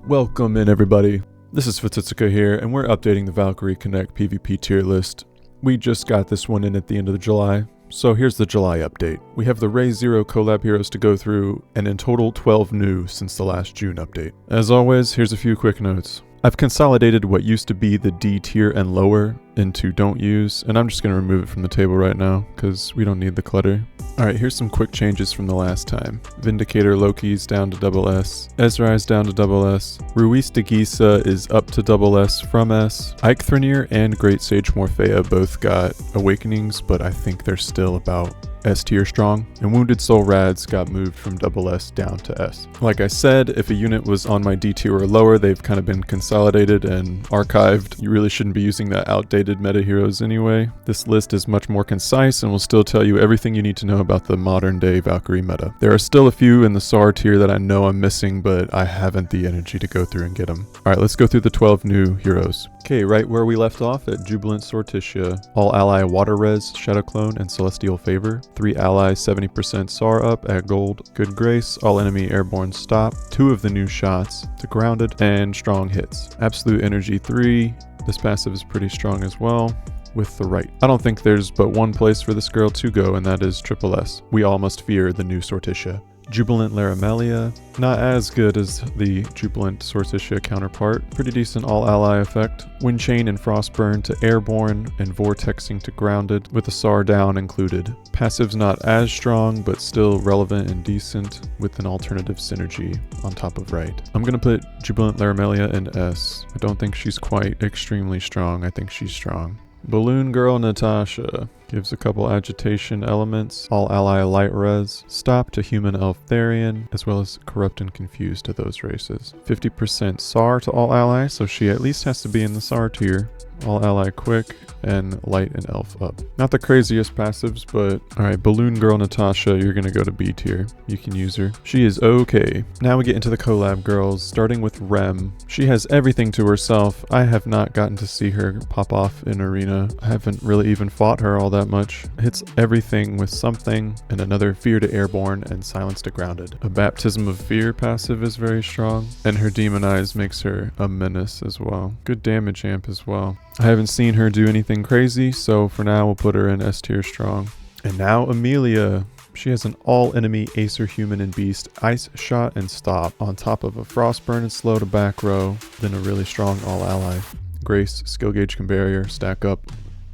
Welcome in everybody. This is Futty here, and we're updating the Valkyrie Connect PvP tier list. We just got this one in at the end of July, so here's the July update. We have the Ray 0 collab heroes to go through, and in total 12 new since the last June update. As always, here's a few quick notes. I've consolidated what used to be the D tier and lower into don't use, and I'm just going to remove it from the table right now because we don't need the clutter. Alright, here's some quick changes from the last time. Vindicator Loki's down to SS, Ezrai's down to SS, Ruiz de Gisa is up to SS from S, E31 and Great Sage Morphea both got awakenings, but I think they're still about S tier strong, and Wounded Soul Rads got moved from SS down to S. Like I said, if a unit was on my D tier or lower, they've kind of been consolidated and archived. You really shouldn't be using the outdated meta heroes anyway. This list is much more concise and will still tell you everything you need to know about the modern day Valkyrie meta. There are still a few in the SAR tier that I know I'm missing, but I haven't the energy to go through and get them. Alright, let's go through the 12 new heroes. Okay, right where we left off at Jubilant Sortitia, all ally Water Res, Shadow Clone, and Celestial Favor. 3 allies 70% SAR up at Gold. Good Grace, all enemy airborne stop. 2 of the new shots to Grounded, and strong hits. Absolute Energy 3, this passive is pretty strong as well. With the right. I don't think there's but one place for this girl to go, and that is SS. We all must fear the new Sortitia. Jubilant Amelia, not as good as the Jubilant Sortitia counterpart. Pretty decent all-ally effect. Wind Chain and Frostburn to Airborne and Vortexing to Grounded with the SAR down included. Passive's not as strong, but still relevant and decent with an alternative synergy on top of right. I'm gonna put Jubilant Amelia in S. I don't think she's quite extremely strong. I think she's strong. Balloon Girl Natasha gives a couple agitation elements, all ally light res, stop to human elf Therian, as well as corrupt and confused to those races. 50% SAR to all allies, so she at least has to be in the SAR tier. All ally quick and light and elf up. Not the craziest passives, but alright, Balloon Girl Natasha, you're gonna go to B tier. You can use her. She is okay. Now we get into the collab girls, starting with Rem. She has everything to herself. I have not gotten to see her pop off in arena. I haven't really even fought her all that much. Hits everything with something, and another Fear to Airborne and Silence to Grounded. A Baptism of Fear passive is very strong, and her Demon Eyes makes her a menace as well. Good damage amp as well. I haven't seen her do anything crazy, so for now we'll put her in S tier strong. And now Amelia. She has an all-enemy Acer Human and Beast, Ice Shot and Stop, on top of a Frostburn and Slow to back row, then a really strong all-ally. Grace, Skill Gauge can Barrier, Stack Up,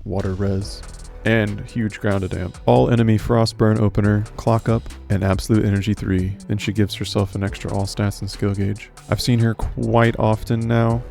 Water Res, and huge Grounded amp. All enemy Frostburn opener, Clock Up, and Absolute Energy 3. Then she gives herself an extra all stats and Skill Gauge. I've seen her quite often now.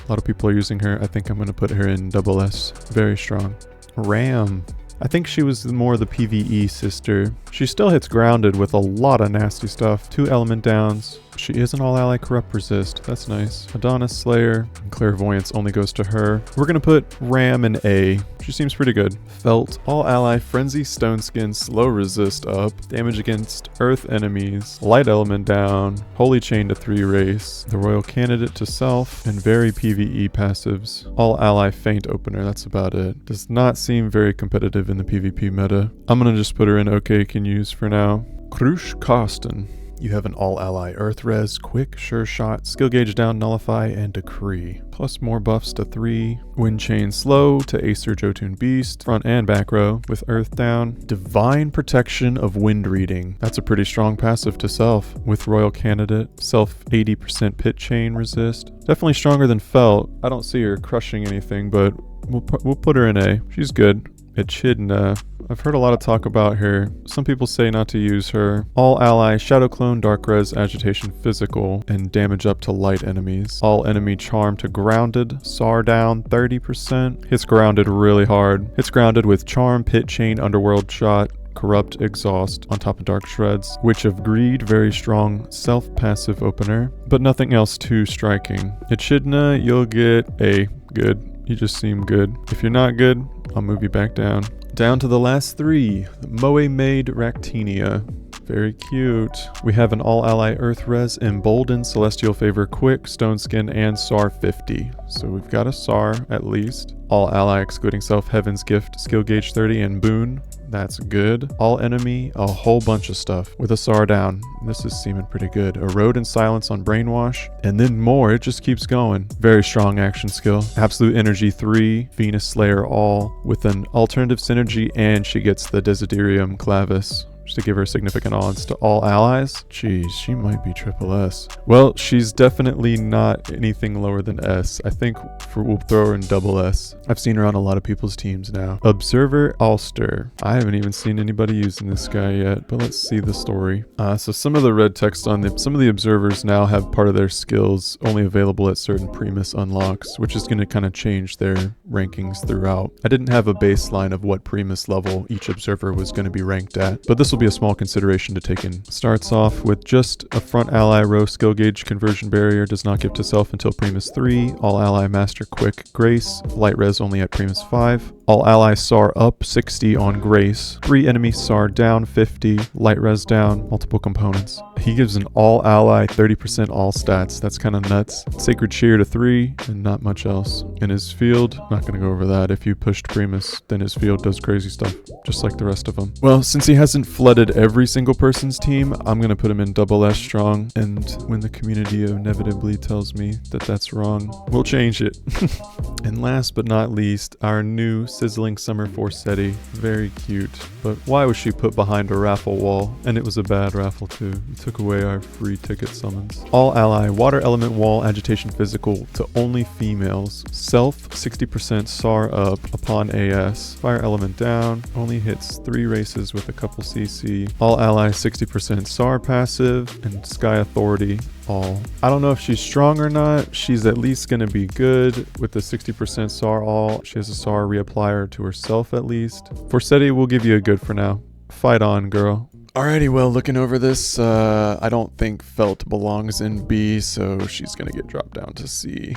A lot of people are using her. I think I'm going to put her in SS. Very strong. Ram. I think she was more the PvE sister. She still hits Grounded with a lot of nasty stuff. 2 element downs. She is an all-ally corrupt resist. That's nice. Adonis Slayer and Clairvoyance only goes to her. We're going to put Ram in A. She seems pretty good. Felt. All-ally Frenzy Stone Skin slow resist up. Damage against earth enemies. Light element down. Holy Chain to 3 race. The Royal Candidate to self. And very PvE passives. All-ally Feint opener. That's about it. Does not seem very competitive in the PvP meta. I'm going to just put her in OK can use for now. Krush Karsten. You have an all-ally Earth Res, Quick, Sure Shot, Skill Gauge Down, Nullify, and Decree. Plus more buffs to 3. Wind Chain Slow to Acer Jotun Beast, front and back row with Earth Down. Divine Protection of Wind Reading. That's a pretty strong passive to self. With Royal Candidate, self 80% Pit Chain resist. Definitely stronger than Felt. I don't see her crushing anything, but we'll put her in A. She's good. Echidna. I've heard a lot of talk about her. Some people say not to use her. All ally Shadow Clone, Dark Res, Agitation Physical, and damage up to light enemies. All enemy Charm to Grounded, SAR down 30%. Hits Grounded really hard. Hits Grounded with Charm, Pit Chain, Underworld Shot, Corrupt, Exhaust, on top of Dark Shreds. Witch of Greed, very strong self-passive opener, but nothing else too striking. Echidna, you'll get A. Good. You just seem good. If you're not good, I'll move you back down. Down to the last 3. Moe Maid Ractinia. Very cute. We have an all-ally Earth Res, Emboldened, Celestial Favor, Quick, Stone Skin, and SAR 50. So we've got a SAR at least. All ally excluding self, Heaven's Gift, Skill Gauge 30, and Boon. That's good. All enemy, a whole bunch of stuff with a SAR down. This is seeming pretty good. Erode and Silence on Brainwash, and then more. It just keeps going. Very strong action skill. Absolute Energy 3, Venus Slayer all with an alternative synergy, and she gets the Desiderium Clavis to give her significant odds to all allies. Jeez, she might be triple S. Well, she's definitely not anything lower than S. I think we'll throw her in double S. I've seen her on a lot of people's teams now. Observer Ulster. I haven't even seen anybody using this guy yet, but let's see the story. So some of the red text on some of the observers now have part of their skills only available at certain Primus unlocks, which is going to kind of change their rankings throughout. I didn't have a baseline of what Primus level each observer was going to be ranked at, but this will be a small consideration to take in. Starts off with just a front ally row skill gauge conversion barrier, does not give to self until Primus 3, all ally master quick grace, light res only at Primus 5, all ally SAR up 60 on grace, 3 enemy SAR down 50, light res down, multiple components. He gives an all ally 30% all stats. That's kind of nuts. Sacred Cheer to 3 and not much else. In his field, not going to go over that. If you pushed Primus, then his field does crazy stuff, just like the rest of them. Well, since he hasn't flooded every single person's team, I'm going to put him in double S strong, and when the community inevitably tells me that that's wrong, we'll change it. And last but not least, our new Sizzling Summer Forseti. Very cute, but why was she put behind a raffle wall? And it was a bad raffle too. You took away our free ticket summons. All ally water element wall agitation physical to only females. Self 60% SAR up upon AS. Fire element down, only hits 3 races with a couple CC. All ally 60% SAR passive, and Sky Authority all. I don't know if she's strong or not. She's at least going to be good with the 60% SAR all. She has a SAR reapplier to herself at least. Forseti will give you a good for now. Fight on, girl. Alrighty, well, looking over this, I don't think Felt belongs in B, so she's going to get dropped down to C.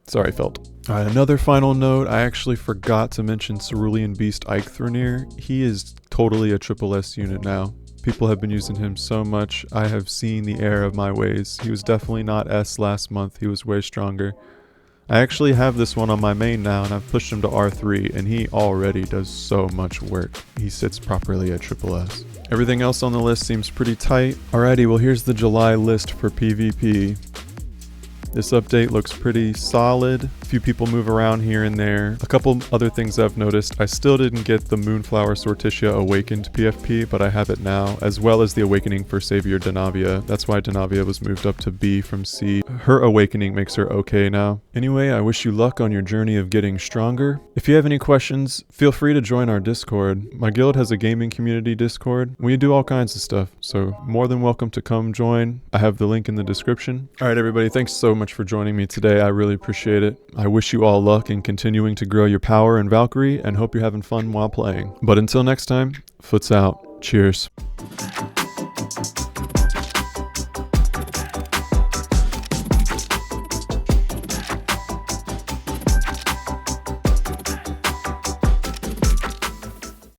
Sorry, Felt. Alright, another final note. I actually forgot to mention Cerulean Beast Eikthrunir. He is totally a triple S unit now. People have been using him so much. I have seen the error of my ways. He was definitely not S last month. He was way stronger. I actually have this one on my main now, and I've pushed him to R3, and he already does so much work. He sits properly at triple S. Everything else on the list seems pretty tight. Alrighty, well here's the July list for PvP. This update looks pretty solid. A few people move around here and there. A couple other things I've noticed. I still didn't get the Moonflower Sortitia Awakened PFP, but I have it now, as well as the Awakening for Savior Denavia. That's why Denavia was moved up to B from C. Her Awakening makes her okay now. Anyway, I wish you luck on your journey of getting stronger. If you have any questions, feel free to join our Discord. My guild has a gaming community Discord. We do all kinds of stuff, so more than welcome to come join. I have the link in the description. Alright everybody, thanks so much for joining me today. I really appreciate it. I wish you all luck in continuing to grow your power in Valkyrie, and hope you're having fun while playing. But until next time, Foots out. Cheers.